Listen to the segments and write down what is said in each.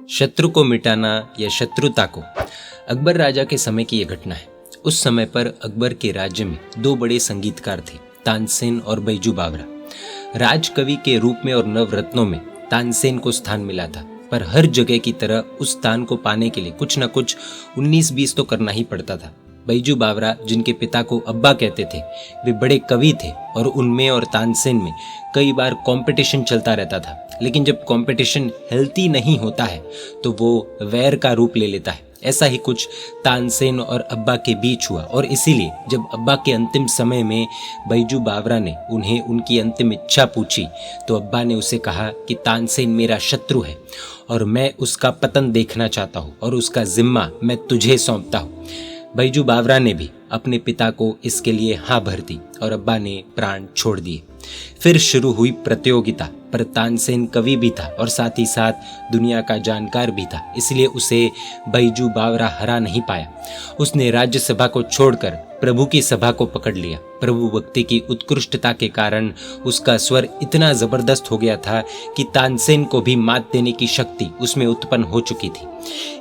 शत्रु को मिटाना या शत्रुता को। अकबर राजा के समय की यह घटना है। उस समय पर अकबर के राज्य में दो बड़े संगीतकार थे, तानसेन और बैजू बावरा। राजकवि के रूप में और नवरत्नों में तानसेन को स्थान मिला था, पर हर जगह की तरह उस स्थान को पाने के लिए कुछ न कुछ 19-20 तो करना ही पड़ता था। बैजू बावरा, जिनके पिता को अब्बा कहते थे, वे बड़े कवि थे और उनमें और तानसेन में कई बार कंपटीशन चलता रहता था। लेकिन जब कंपटीशन हेल्थी नहीं होता है तो वो वैर का रूप ले लेता है। ऐसा ही कुछ तानसेन और अब्बा के बीच हुआ और इसीलिए जब अब्बा के अंतिम समय में बैजू बावरा ने उन्हें उनकी अंतिम इच्छा पूछी तो अब्बा ने उसे कहा कि तानसेन मेरा शत्रु है और मैं उसका पतन देखना चाहता हूँ और उसका जिम्मा मैं तुझे सौंपता हूँ। बैजू बावरा ने भी अपने पिता को इसके लिए हाँ भर दी और अब्बा ने प्राण छोड़ दिए। फिर शुरू हुई प्रतियोगिता, पर तानसेन कवि भी था और साथ ही साथ दुनिया का जानकार भी था, इसलिए उसे बैजू बावरा हरा नहीं पाया। उसने राज्यसभा को छोड़कर प्रभु की सभा को पकड़ लिया। प्रभु भक्ति की उत्कृष्टता के कारण उसका स्वर इतना जबरदस्त हो गया था कि तानसेन को भी मात देने की शक्ति उसमें उत्पन्न हो चुकी थी।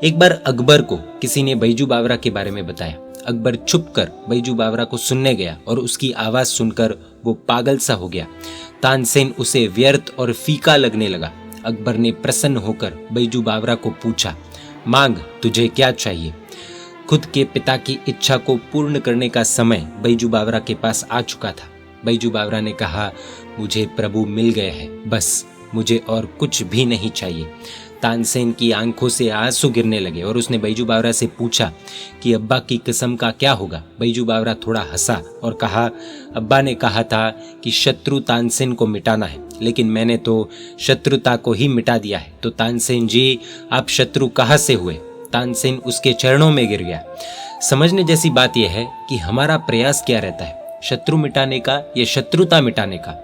एक बार अकबर को किसी ने बैजू बावरा के बारे में बताया। अकबर छुपकर बैजू बावरा को सुनने गया और उसकी आवाज सुनकर वो पागल सा हो गया। तानसेन उसे व्यर्थ और फीका लगने लगा। अकबर ने प्रसन्न होकर बैजू बावरा को पूछा, मांग, तुझे क्या चाहिए? खुद के पिता की इच्छा को पूर्ण करने का समय बैजू बावरा के पास आ चुका था। बैजू बावरा ने कहा, मुझे प्रभु मिल गए हैं, बस मुझे और कुछ भी नहीं चाहिए। तानसेन की आंखों से आंसू गिरने लगे और उसने बैजू बावरा से पूछा कि अब्बा की कसम का क्या होगा? बैजू बावरा थोड़ा हंसा और कहा, अब्बा ने कहा था कि शत्रु तानसेन को मिटाना है, लेकिन मैंने तो शत्रुता को ही मिटा दिया है। तो तानसेन जी, आप शत्रु कहाँ से हुए? तानसेन उसके चरणों में गिर गया। समझने जैसी बात यह है कि हमारा प्रयास क्या रहता है, शत्रु मिटाने का या शत्रुता मिटाने का।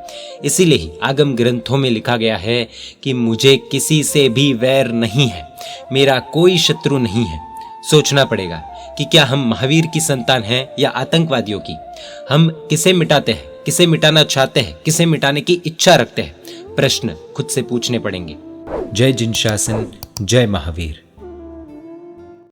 इसीलिए ही आगम ग्रंथों में लिखा गया है कि मुझे किसी से भी वैर नहीं है, मेरा कोई शत्रु नहीं है। सोचना पड़ेगा कि क्या हम महावीर की संतान हैं या आतंकवादियों की? हम किसे मिटाते हैं, किसे मिटाना चाहते हैं, किसे मिटाने की इच्छा रखते हैं? प्रश्न खुद से पूछने पड़ेंगे। जय जिन शासन, जय महावीर।